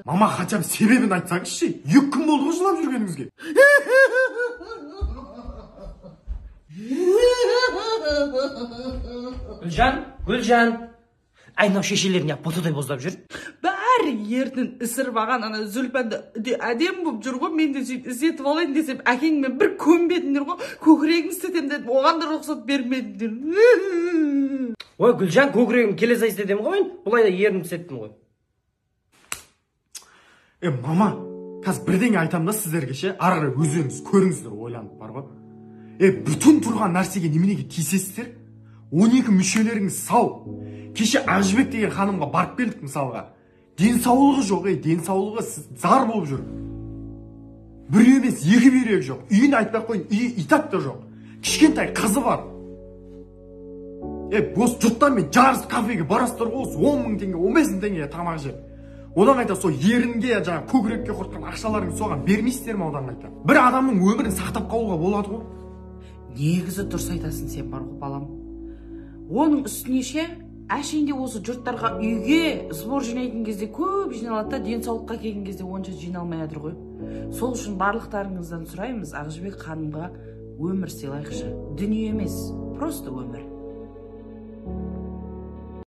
Мама, хотя бы себебін айтсаңызшы, 2 күн болды ғой жылап жүргеніңізге. Гүлжан. Айнау шешелеріне потодай боздап жүр. Бәрі ертін ісіріп аған ана Зүлпанды әдем болып жүр ғой, мен де сөйтіп іздетіп алайын десем, әкеңмен бір көнбедіңдер ғой, көкірегін істетем дедім, оған да рұқсат бермедіңдер. Ой, Гүлжан, көкірегім келесі істетем ғой, бұлай да ерініп істеттім ғой. Мама, қазір бірдеңе айтам да сіздерге ше, ары өздеріңіз көріңіздер, ойланып бар ғой. Бүтін тұрған нәрсеге неменеге тиісесіздер? 12 мүшелеріңіз сау. Кеше Ақжібек деген ханымға барып келдік мысалға. Денсаулығы жоқ, денсаулығы зар болып жүр. Бір емес, 2 бүйрегі жоқ. Үйін айтпақ қойын, үйі итат та жоқ. Кішкентай қызы бар. Бос жұрттармен жарыс кафеге барастыр ғой, 10 мың теңге, 15 мың теңге тамақ жеп. Одан қайта сол ерінге, жаңа көкірекке құртқан ақшаларың соған бермейсіздер ме одан қайта? Бір адамның өмірін сақтап қалуға болады ғой. Негізі дұрыс айтасың сен бар ғой балам. Оның үстіне ше, әшейінде осы жұрттарға үйге сбор жинайтын кезде көп жиналады да, денсаулыққа келген кезде онша жиналмай жатыр ғой. Сол үшін барлықтарыңыздан сұраймыз, Ақжібек ханымға өмір сыйлайықшы. Дүние емес, просто өмір.